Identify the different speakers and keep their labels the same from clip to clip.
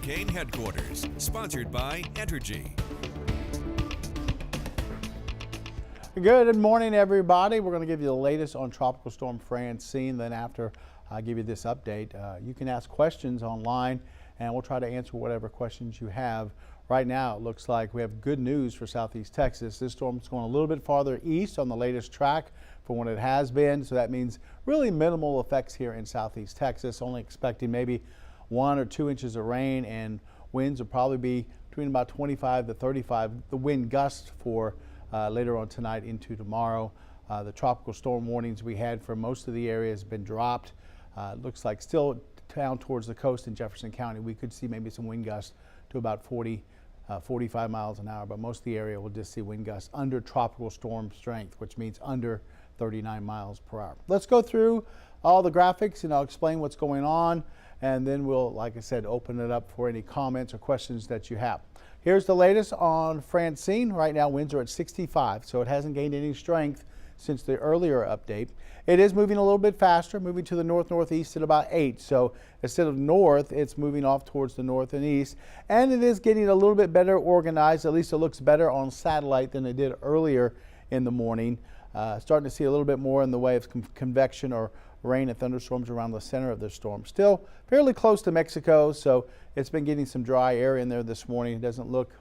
Speaker 1: Hurricane Headquarters, sponsored by Entergy.
Speaker 2: Good morning, everybody. We're going to give you the latest on Tropical Storm Francine. Then after I give you this update, you can ask questions online and we'll try to answer whatever questions you have. Right now, it looks like we have good news for southeast Texas. This storm's going a little bit farther east on the latest track from what it has been. So that means really minimal effects here in southeast Texas, only expecting maybe 1 or 2 inches of rain, and winds will probably be between about 25 to 35. The wind gusts for later on tonight into tomorrow. The tropical storm warnings we had for most of the area has been dropped. It looks like still down towards the coast in Jefferson County, we could see maybe some wind gusts to about 45 miles an hour, but most of the area will just see wind gusts under tropical storm strength, which means under 39 miles per hour. Let's go through all the graphics and I'll explain what's going on, and then we'll, like I said, open it up for any comments or questions that you have. Here's the latest on Francine. Right now winds are at 65, so it hasn't gained any strength since the earlier update. It is moving a little bit faster, moving to the north-northeast at about 8. So instead of north, it's moving off towards the north and east. And it is getting a little bit better organized. At least it looks better on satellite than it did earlier in the morning. Starting to see a little bit more in the way of convection or rain and thunderstorms around the center of the storm. Still fairly close to Mexico, so it's been getting some dry air in there this morning. It doesn't look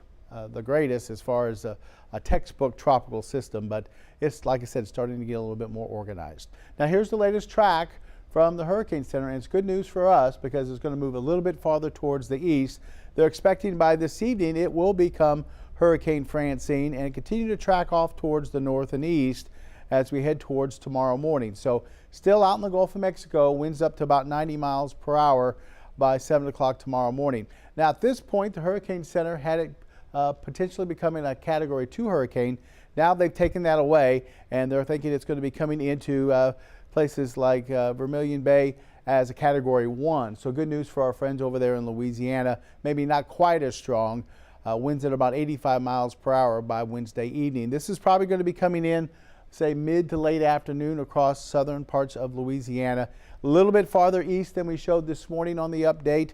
Speaker 2: the greatest as far as a textbook tropical system, but it's, like I said, starting to get a little bit more organized. Now here's the latest track from the Hurricane Center, and it's good news for us because it's going to move a little bit farther towards the east. They're expecting by this evening it will become Hurricane Francine and continue to track off towards the north and east as we head towards tomorrow morning. So still out in the Gulf of Mexico, winds up to about 90 miles per hour by 7 o'clock tomorrow morning. Now at this point, the Hurricane Center had it potentially becoming a Category 2 hurricane. Now they've taken that away and they're thinking it's going to be coming into places like Vermilion Bay as a Category 1. So good news for our friends over there in Louisiana. Maybe not quite as strong. Winds at about 85 miles per hour by Wednesday evening. This is probably going to be coming in, say, mid to late afternoon across southern parts of Louisiana. A little bit farther east than we showed this morning on the update.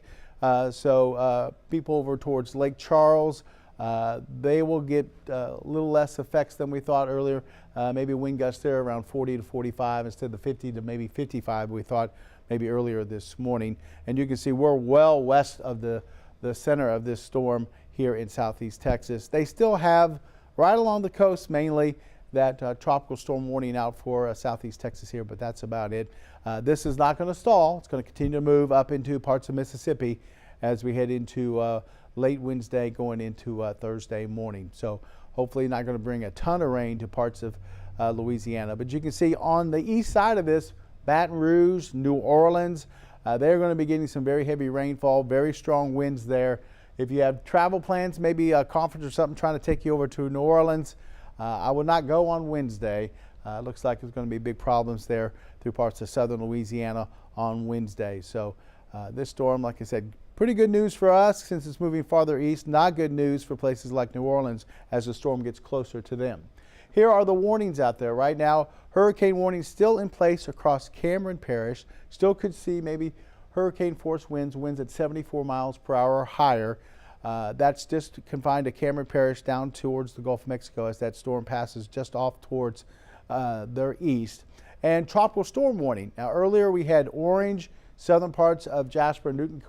Speaker 2: So people over towards Lake Charles, they will get a little less effects than we thought earlier. Maybe wind gusts there around 40 to 45 instead of the 50 to maybe 55 we thought maybe earlier this morning. And you can see we're well west of the center of this storm here in southeast Texas. They still have right along the coast mainly that tropical storm warning out for southeast Texas here, but that's about it. This is not going to stall. It's going to continue to move up into parts of Mississippi as we head into late Wednesday going into Thursday morning. So hopefully not going to bring a ton of rain to parts of Louisiana. But you can see on the east side of this, Baton Rouge, New Orleans, they're going to be getting some very heavy rainfall, very strong winds there. If you have travel plans, maybe a conference or something trying to take you over to New Orleans, I would not go on Wednesday. Looks like there's going to be big problems there through parts of southern Louisiana on Wednesday. So this storm, like I said, pretty good news for us since it's moving farther east. Not good news for places like New Orleans as the storm gets closer to them. Here are the warnings out there right now. Hurricane warnings still in place across Cameron Parish. Still could see maybe hurricane force winds at 74 miles per hour or higher. That's just confined to Cameron Parish down towards the Gulf of Mexico as that storm passes just off towards their east. And tropical storm warning. Now earlier we had orange, southern parts of Jasper and Newton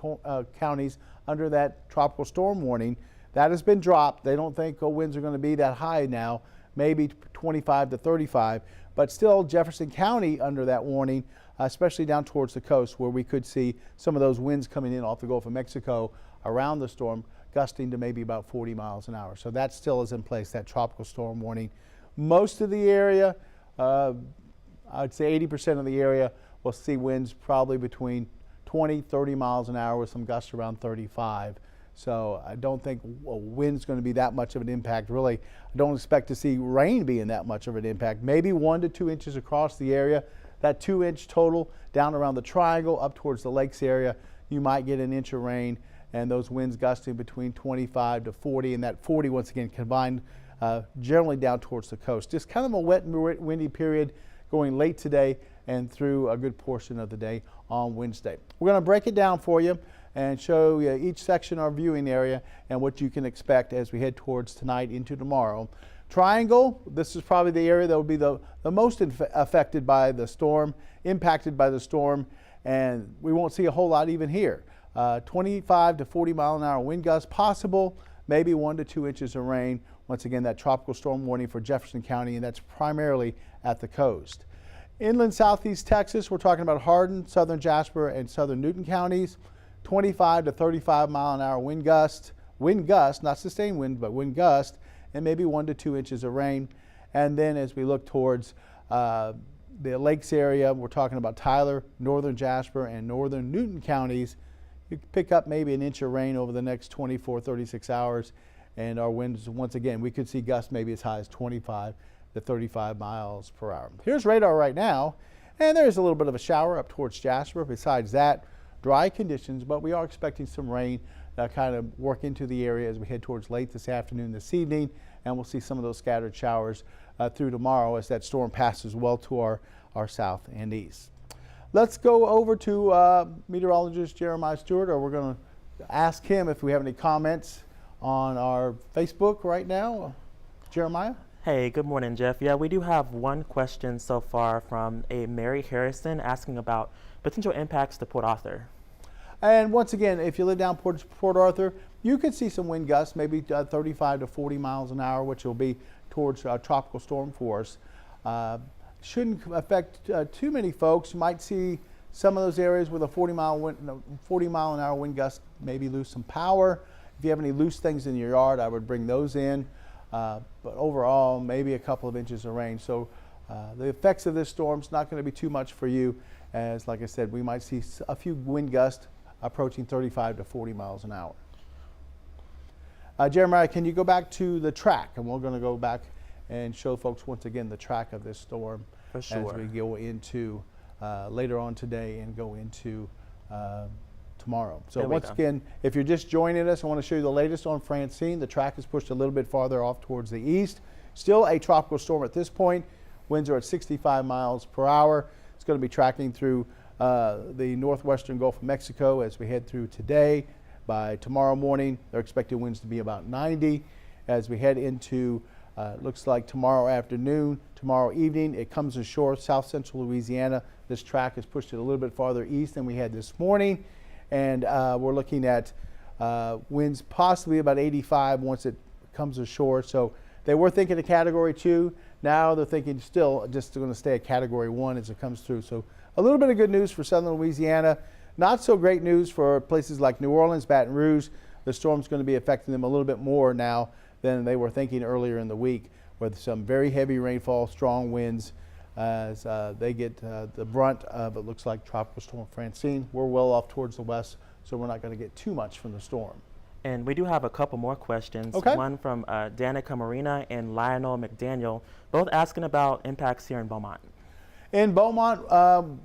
Speaker 2: counties under that tropical storm warning. That has been dropped. They don't think winds are going to be that high now, maybe 25 to 35, but still Jefferson County under that warning, especially down towards the coast where we could see some of those winds coming in off the Gulf of Mexico around the storm, gusting to maybe about 40 miles an hour. So that still is in place, that tropical storm warning. Most of the area, I'd say 80% of the area will see winds probably between 20, 30 miles an hour with some gusts around 35. So I don't think wind's going to be that much of an impact. Really, I don't expect to see rain being that much of an impact. Maybe 1 to 2 inches across the area. That 2-inch total down around the triangle up towards the lakes area, you might get an inch of rain, and those winds gusting between 25 to 40, and that 40 once again combined generally down towards the coast. Just kind of a wet and windy period going late today and through a good portion of the day on Wednesday. We're going to break it down for you and show you each section of our viewing area and what you can expect as we head towards tonight into tomorrow. Triangle, this is probably the area that will be the most affected by the storm, impacted by the storm, and we won't see a whole lot even here. 25 to 40 mile an hour wind gusts possible, maybe 1 to 2 inches of rain. Once again, that tropical storm warning for Jefferson County, and that's primarily at the coast. Inland southeast Texas, we're talking about Hardin, southern Jasper, and southern Newton counties. 25 to 35 mile an hour wind gust, not sustained wind, but wind gust, and maybe 1 to 2 inches of rain. And then as we look towards the lakes area, we're talking about Tyler, northern Jasper, and northern Newton counties. You can pick up maybe an inch of rain over the next 24, 36 hours. And our winds, once again, we could see gusts maybe as high as 25 to 35 miles per hour. Here's radar right now, and there's a little bit of a shower up towards Jasper. Besides that, dry conditions, but we are expecting some rain kind of work into the area as we head towards late this afternoon, this evening, and we'll see some of those scattered showers through tomorrow as that storm passes well to our south and east. Let's go over to meteorologist Jerimiah Stewart, or we're going to ask him if we have any comments on our Facebook right now. Jerimiah?
Speaker 3: Hey, good morning, Jeff. Yeah, we do have one question so far from a Mary Harrison asking about potential impacts to Port Arthur.
Speaker 2: And once again, if you live down Port Arthur, you could see some wind gusts, maybe 35 to 40 miles an hour, which will be towards tropical storm force. Shouldn't affect too many folks. You might see some of those areas with a 40 mile an hour wind gust maybe lose some power. If you have any loose things in your yard, I would bring those in. But overall, maybe a couple of inches of rain. So the effects of this storm is not going to be too much for you, as like I said, we might see a few wind gusts approaching 35 to 40 miles an hour. Jeremiah, can you go back to the track? And we're going to go back and show folks once again the track of this storm
Speaker 3: For sure.
Speaker 2: as we go into later on today and go into tomorrow. So once again, if you're just joining us, I want to show you the latest on Francine. The track is pushed a little bit farther off towards the east. Still a tropical storm at this point. Winds are at 65 miles per hour. It's going to be tracking through the northwestern Gulf of Mexico as we head through today. By tomorrow morning, they're expecting winds to be about 90. As we head into, looks like tomorrow afternoon, tomorrow evening, it comes ashore south central Louisiana. This track has pushed it a little bit farther east than we had this morning. And we're looking at winds possibly about 85 once it comes ashore. So they were thinking a Category 2. Now they're thinking still just going to stay at Category 1 as it comes through. So a little bit of good news for southern Louisiana. Not so great news for places like New Orleans, Baton Rouge. The storm's going to be affecting them a little bit more now than they were thinking earlier in the week, with some very heavy rainfall, strong winds as they get the brunt of, it looks like, Tropical Storm Francine. We're well off towards the west, so we're not going to get too much from the storm.
Speaker 3: And we do have a couple more questions.
Speaker 2: Okay.
Speaker 3: One from Danica Marina and Lionel McDaniel, both asking about impacts here in Beaumont.
Speaker 2: In Beaumont,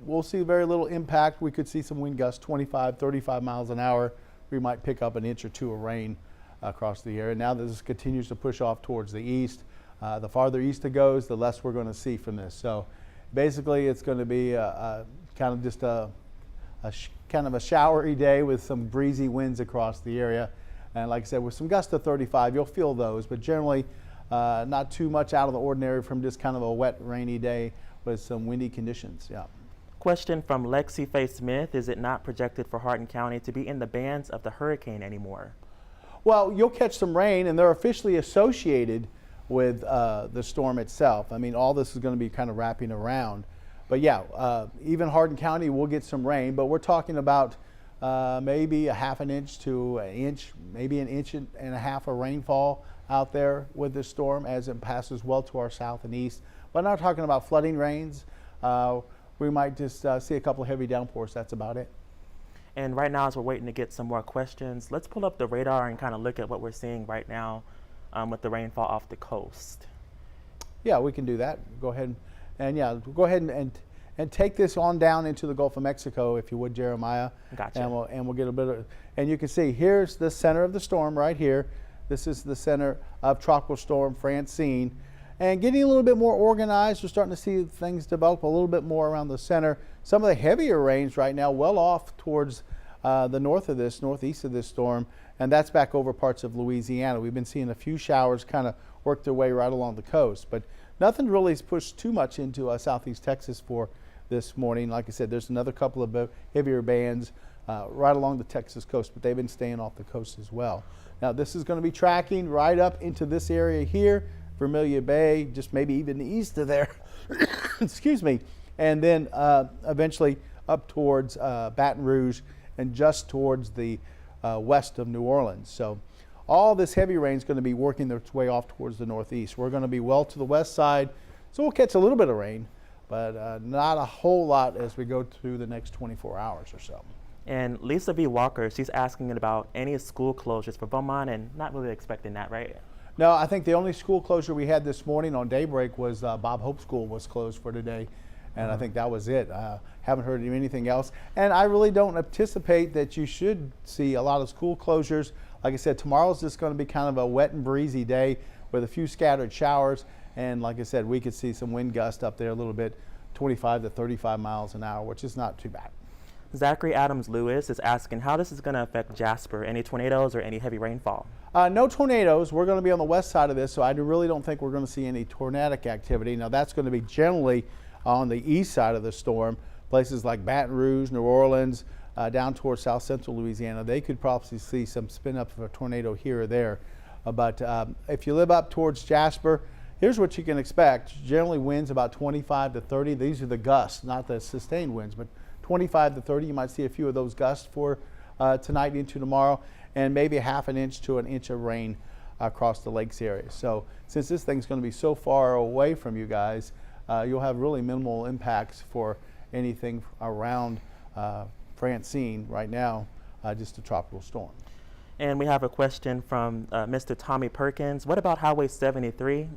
Speaker 2: we'll see very little impact. We could see some wind gusts 25, 35 miles an hour. We might pick up an inch or two of rain across the area. Now that this continues to push off towards the east, the farther east it goes, the less we're going to see from this. So basically it's going to be kind of just a showery day with some breezy winds across the area. And like I said, with some gusts to 35, you'll feel those, but generally not too much out of the ordinary from just kind of a wet, rainy day with some windy conditions. Yeah.
Speaker 3: Question from Lexi Faye Smith: is it not projected for Hardin County to be in the bands of the hurricane anymore?
Speaker 2: Well, you'll catch some rain, and they're officially associated with the storm itself. I mean, all this is going to be kind of wrapping around. But yeah, even Hardin County will get some rain, but we're talking about maybe a half an inch to an inch, maybe an inch and a half of rainfall out there with this storm as it passes well to our south and east. But not talking about flooding rains. We might just see a couple of heavy downpours. That's about it.
Speaker 3: And right now, as we're waiting to get some more questions, let's pull up the radar and kind of look at what we're seeing right now with the rainfall off the coast.
Speaker 2: Yeah, we can do that. Go ahead and yeah, go ahead and take this on down into the Gulf of Mexico, if you would, Jeremiah.
Speaker 3: Gotcha.
Speaker 2: And we'll get a bit of, and you can see here's the center of the storm right here. This is the center of Tropical Storm Francine. And getting a little bit more organized, we're starting to see things develop a little bit more around the center. Some of the heavier rains right now well off towards the northeast of this storm, and that's back over parts of Louisiana. We've been seeing a few showers kind of work their way right along the coast, but nothing really has pushed too much into southeast Texas for this morning. Like I said, there's another couple of heavier bands right along the Texas coast, but they've been staying off the coast as well. Now this is going to be tracking right up into this area here, Vermilion Bay, just maybe even east of there, excuse me, and then eventually up towards Baton Rouge and just towards the west of New Orleans. So all this heavy rain is going to be working its way off towards the northeast. We're going to be well to the west side, so we'll catch a little bit of rain, but not a whole lot as we go through the next 24 hours or so.
Speaker 3: And Lisa V. Walker, she's asking about any school closures for Beaumont, and not really expecting that, right?
Speaker 2: No, I think the only school closure we had this morning on daybreak was Bob Hope School was closed for today, and I think that was it. Haven't heard of anything else, and I really don't anticipate that you should see a lot of school closures. Like I said, tomorrow's just going to be kind of a wet and breezy day with a few scattered showers, and like I said, we could see some wind gust up there a little bit, 25 to 35 miles an hour, which is not too bad.
Speaker 3: Zachary Adams Lewis is asking how this is going to affect Jasper. Any tornadoes or any heavy rainfall?
Speaker 2: No tornadoes. We're going to be on the west side of this, so I really don't think we're going to see any tornadic activity. Now that's going to be generally on the east side of the storm. Places like Baton Rouge, New Orleans, down towards south central Louisiana, they could probably see some spin up of a tornado here or there. But if you live up towards Jasper, here's what you can expect. Generally winds about 25 to 30. These are the gusts, not the sustained winds, but 25 to 30. You might see a few of those gusts for tonight into tomorrow, and maybe a half an inch to an inch of rain across the lakes area. So since this thing's going to be so far away from you guys, you'll have really minimal impacts for anything around Francine right now, just a tropical storm.
Speaker 3: And we have a question from Mr. Tommy Perkins. What about Highway 73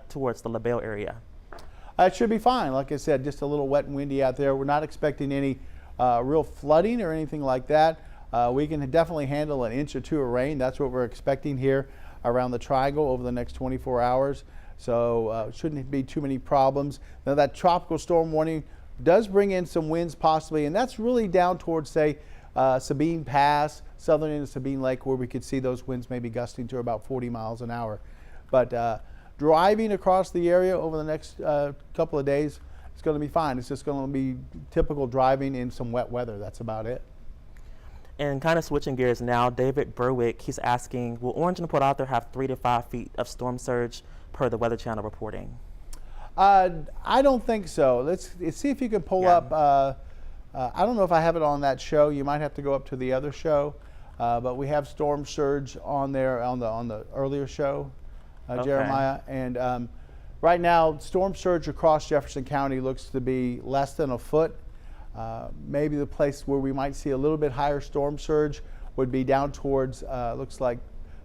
Speaker 3: towards the LaBelle area?
Speaker 2: It should be fine. Like I said, just a little wet and windy out there. We're not expecting any real flooding or anything like that. We can definitely handle an inch or two of rain. That's what we're expecting here around the triangle over the next 24 hours. So shouldn't be too many problems. Now that tropical storm warning does bring in some winds possibly, and that's really down towards, say, Sabine Pass, southern end of Sabine Lake, where we could see those winds maybe gusting to about 40 miles an hour. But driving across the area over the next couple of days, it's going to be fine. It's just going to be typical driving in some wet weather. That's about it.
Speaker 3: And kind of switching gears now, David Berwick, he's asking, will Orange and Port Arthur have 3 to 5 feet of storm surge per the Weather Channel reporting?
Speaker 2: I don't think so. Let's see if you can pull up. I don't know if I have it on that show. You might have to go up to the other show. But we have storm surge on there on the earlier show,
Speaker 3: Okay.
Speaker 2: Jeremiah. And right now, storm surge across Jefferson County looks to be less than a foot. Maybe the place where we might see a little bit higher storm surge would be down towards, looks like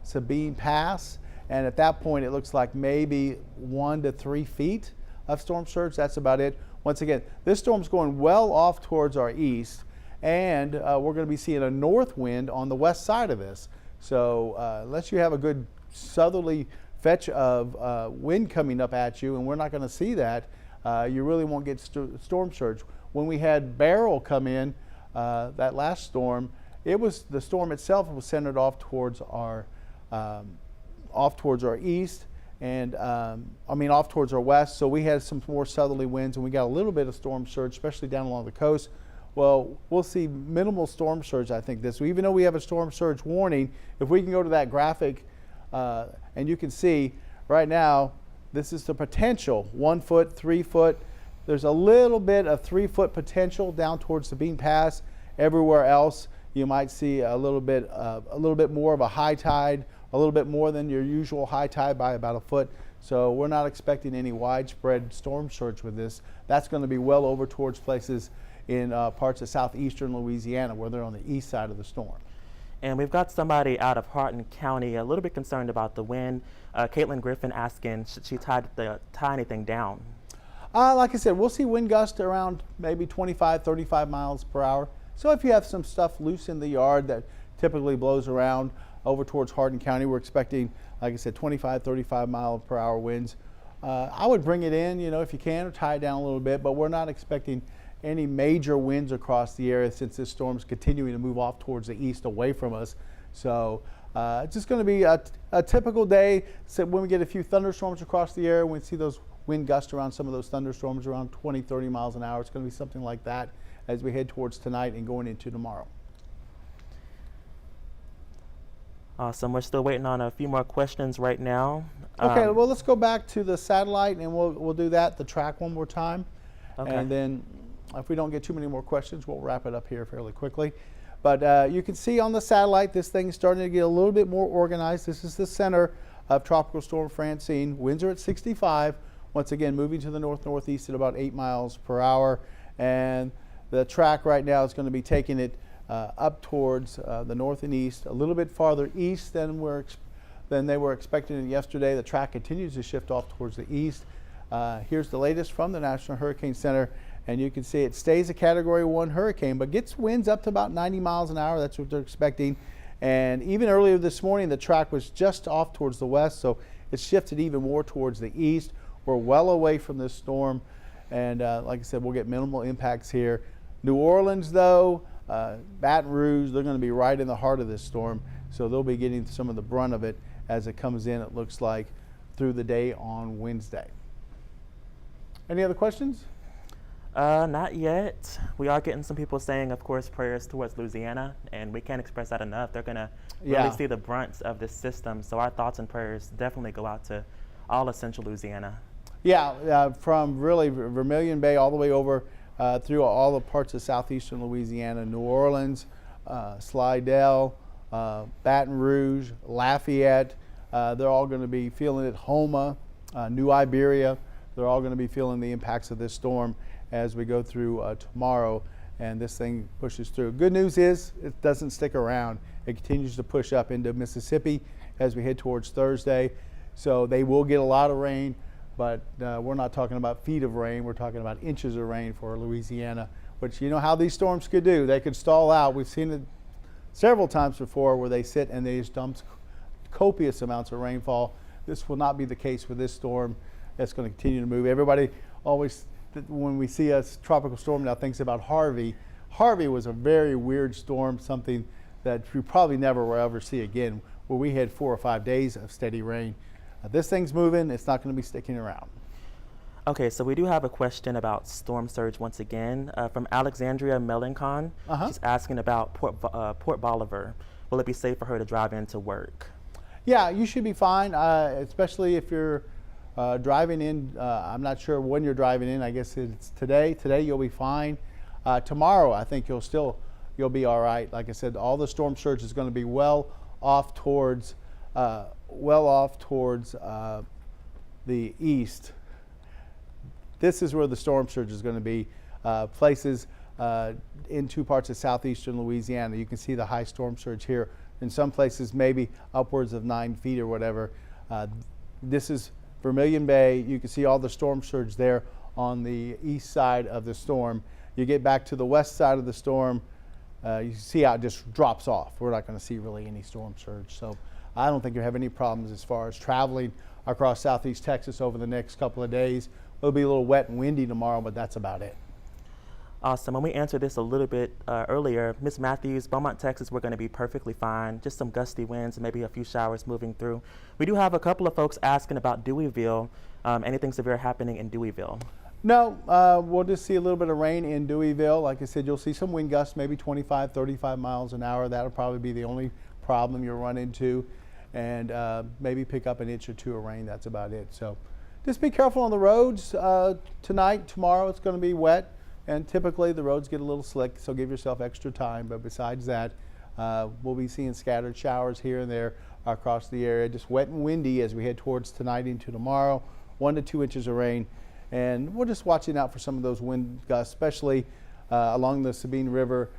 Speaker 2: Sabine Pass. And at that point, it looks like maybe 1 to 3 feet of storm surge. That's about it. Once again, this storm's going well off towards our east, and we're going to be seeing a north wind on the west side of this. So unless you have a good southerly fetch of wind coming up at you, and we're not going to see that, you really won't get storm surge. When we had Beryl come in, that last storm, the storm itself was centered off towards our east, and off towards our west. So we had some more southerly winds, and we got a little bit of storm surge, especially down along the coast. Well, we'll see minimal storm surge, I think, this week. Even though we have a storm surge warning, if we can go to that graphic, and you can see right now, this is the potential 1 foot, 3 foot. There's a little bit of 3 foot potential down towards Sabine Pass. Everywhere else, you might see a little bit more of a high tide, a little bit more than your usual high tide by about a foot. So we're not expecting any widespread storm surge with this. That's going to be well over towards places in parts of southeastern Louisiana where they're on the east side of the storm.
Speaker 3: And we've got somebody out of Hardin County a little bit concerned about the wind. Caitlin Griffin asking, should she tie anything down?
Speaker 2: Like I said, we'll see wind gusts around maybe 25, 35 miles per hour. So if you have some stuff loose in the yard that typically blows around over towards Hardin County, we're expecting, like I said, 25, 35 mile per hour winds. I would bring it in, if you can, or tie it down a little bit, but we're not expecting any major winds across the area since this storm's continuing to move off towards the east away from us. So it's just going to be a typical day. So when we get a few thunderstorms across the area, when we see those wind gusts around some of those thunderstorms around 20, 30 miles an hour, it's going to be something like that as we head towards tonight and going into tomorrow.
Speaker 3: Awesome. We're still waiting on a few more questions right now.
Speaker 2: Okay, well, let's go back to the satellite, and we'll do that, the track, one more time.
Speaker 3: Okay.
Speaker 2: And then if we don't get too many more questions, we'll wrap it up here fairly quickly. But you can see on the satellite, this thing's starting to get a little bit more organized. This is the center of Tropical Storm Francine. Winds are at 65. Once again, moving to the north-northeast at about 8 miles per hour. And the track right now is going to be taking it up towards the north and east, a little bit farther east than they were expecting it yesterday. The track continues to shift off towards the east. Here's the latest from the National Hurricane Center, and you can see it stays a Category 1 hurricane, but gets winds up to about 90 miles an hour. That's what they're expecting. And even earlier this morning, the track was just off towards the west, so it's shifted even more towards the east. We're well away from this storm, and like I said, we'll get minimal impacts here. New Orleans, though, Baton Rouge, they're going to be right in the heart of this storm, so they'll be getting some of the brunt of it as it comes in, it looks like, through the day on Wednesday. Any other questions?
Speaker 3: Not yet. We are getting some people saying, of course, prayers towards Louisiana, and we can't express that enough. They're going to really see the brunt of this system, so our thoughts and prayers definitely go out to all of central Louisiana. Yeah,
Speaker 2: from really Vermilion Bay all the way over through all the parts of southeastern Louisiana, New Orleans, Slidell, Baton Rouge, Lafayette. They're all going to be feeling it. Homa, New Iberia, they're all going to be feeling the impacts of this storm as we go through tomorrow, and this thing pushes through. Good news is it doesn't stick around. It continues to push up into Mississippi as we head towards Thursday. So they will get a lot of rain, but we're not talking about feet of rain. We're talking about inches of rain for Louisiana, which you know how these storms could do. They could stall out. We've seen it several times before where they sit and they just dump copious amounts of rainfall. This will not be the case with this storm. That's going to continue to move. Everybody always, when we see a tropical storm now, thinks about Harvey. Harvey was a very weird storm, something that we probably never will ever see again, where we had 4 or 5 days of steady rain. This thing's moving. It's not going to be sticking around.
Speaker 3: Okay, so we do have a question about storm surge once again from Alexandria Melancon. She's asking about Port Bolivar. Will it be safe for her to drive into work?
Speaker 2: Yeah, you should be fine, especially if you're driving in. I'm not sure when you're driving in. I guess it's today. Today you'll be fine. Tomorrow I think you'll be all right. Like I said, all the storm surge is going to be well off towards the east. This is where the storm surge is going to be. Places in 2 parts of southeastern Louisiana. You can see the high storm surge here. In some places, maybe upwards of 9 feet or whatever. This is Vermilion Bay. You can see all the storm surge there on the east side of the storm. You get back to the west side of the storm, you see how it just drops off. We're not going to see really any storm surge. So I don't think you have any problems as far as traveling across southeast Texas over the next couple of days. It'll be a little wet and windy tomorrow, but that's about it.
Speaker 3: Awesome. When we answered this a little bit earlier, Ms. Matthews, Beaumont, Texas, we're going to be perfectly fine. Just some gusty winds and maybe a few showers moving through. We do have a couple of folks asking about Deweyville. Anything severe happening in Deweyville?
Speaker 2: No, we'll just see a little bit of rain in Deweyville. Like I said, you'll see some wind gusts, maybe 25, 35 miles an hour. That'll probably be the only problem you'll run into. And maybe pick up an inch or 2 of rain. That's about it. So just be careful on the roads. Tonight, tomorrow, it's going to be wet. And typically the roads get a little slick, so give yourself extra time. But besides that, we'll be seeing scattered showers here and there across the area. Just wet and windy as we head towards tonight into tomorrow. 1 to 2 inches of rain. And we're just watching out for some of those wind gusts, especially along the Sabine River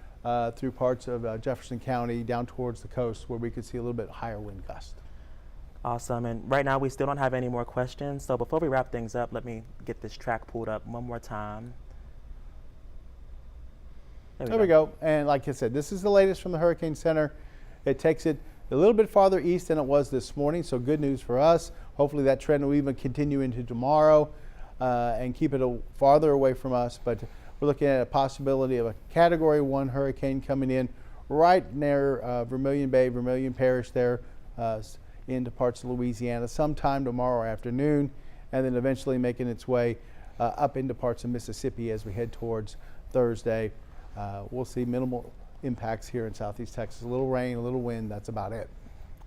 Speaker 2: through parts of Jefferson County down towards the coast where we could see a little bit higher wind gust.
Speaker 3: Awesome. And right now we still don't have any more questions. So before we wrap things up, let me get this track pulled up one more time. There we go. And like I said, this is the latest from the Hurricane Center. It takes it a little bit farther east than it was this morning, so good news for us. Hopefully that trend will even continue into tomorrow and keep it farther away from us. But
Speaker 2: we're looking at a possibility of a Category 1 hurricane coming in right near Vermilion Bay, Vermilion Parish there into parts of Louisiana sometime tomorrow afternoon, and then eventually making its way up into parts of Mississippi as we head towards Thursday. We'll see minimal impacts here in southeast Texas. A little rain, a little wind, that's about it.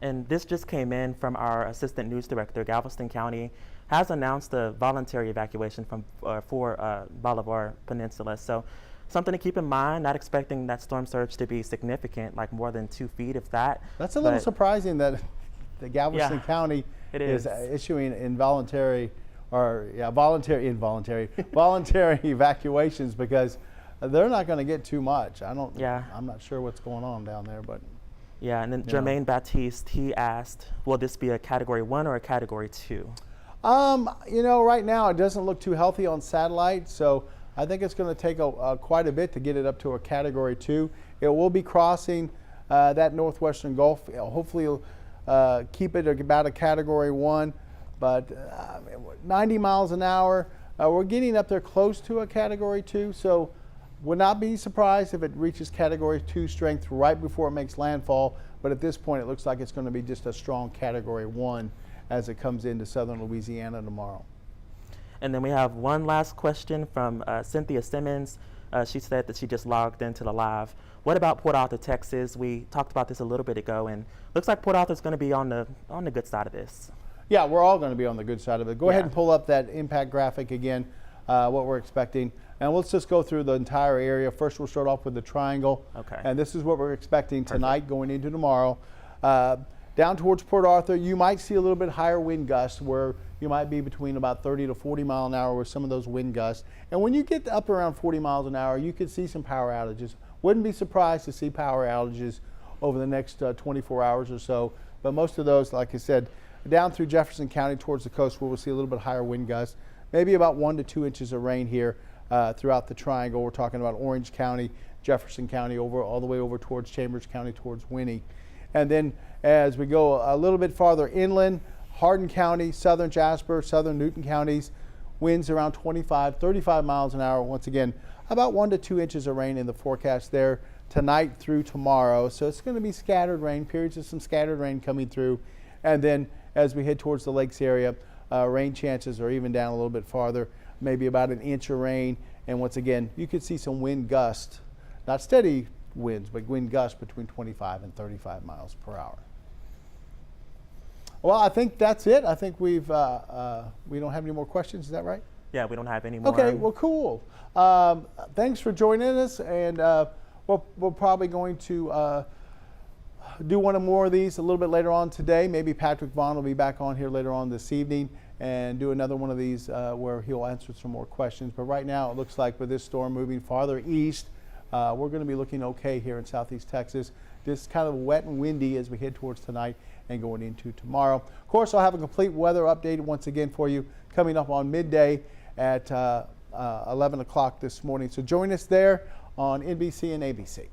Speaker 3: And this just came in from our assistant news director. Galveston County has announced a voluntary evacuation from for Bolivar Peninsula. So something to keep in mind, not expecting that storm surge to be significant, like more than 2 feet, if that.
Speaker 2: That's a little surprising that the Galveston County is issuing voluntary evacuations, because they're not going to get too much. I'm not sure what's going on down there, but.
Speaker 3: Yeah, and then Jermaine Baptiste, he asked, will this be a Category 1 or a Category 2?
Speaker 2: You know, right now it doesn't look too healthy on satellite, so I think it's going to take quite a bit to get it up to a Category 2. It will be crossing that northwestern Gulf. Hopefully it'll keep it about a Category 1, but 90 miles an hour, we're getting up there close to a Category 2, so would not be surprised if it reaches Category 2 strength right before it makes landfall, but at this point it looks like it's going to be just a strong Category 1 as it comes into southern Louisiana tomorrow.
Speaker 3: And then we have one last question from Cynthia Simmons. She said that she just logged into the live. What about Port Arthur, Texas? We talked about this a little bit ago, and looks like Port Arthur's going to be on the good side of this. Yeah,
Speaker 2: we're all going to be on the good side of it. Go ahead and pull up that impact graphic again, what we're expecting. And let's just go through the entire area. First, we'll start off with the triangle.
Speaker 3: Okay.
Speaker 2: And this is what we're expecting tonight going into tomorrow. Down towards Port Arthur, you might see a little bit higher wind gusts, where you might be between about 30 to 40 mile an hour with some of those wind gusts. And when you get up around 40 miles an hour, you could see some power outages. Wouldn't be surprised to see power outages over the next 24 hours or so. But most of those, like I said, down through Jefferson County towards the coast, where we'll see a little bit higher wind gusts, maybe about 1 to 2 inches of rain here. Throughout the triangle. We're talking about Orange County, Jefferson County, all the way over towards Chambers County, towards Winnie. And then as we go a little bit farther inland, Hardin County, southern Jasper, southern Newton counties, winds around 25, 35 miles an hour. Once again, about 1 to 2 inches of rain in the forecast there tonight through tomorrow. So it's going to be scattered rain, periods of some scattered rain coming through. And then as we head towards the lakes area, rain chances are even down a little bit farther, maybe about an inch of rain. And once again, you could see some wind gusts, not steady winds, but wind gusts between 25 and 35 miles per hour. Well, I think that's it. I think we don't have any more questions. Is that right?
Speaker 3: Yeah, we don't have any more.
Speaker 2: Okay, well, cool. Thanks for joining us, and we're probably going to do one or more of these a little bit later on today. Maybe Patrick Vaughn will be back on here later on this evening and do another one of these where he'll answer some more questions. But right now, it looks like with this storm moving farther east, we're going to be looking okay here in southeast Texas. Just kind of wet and windy as we head towards tonight and going into tomorrow. Of course, I'll have a complete weather update once again for you coming up on midday at 11 o'clock this morning. So join us there on NBC and ABC.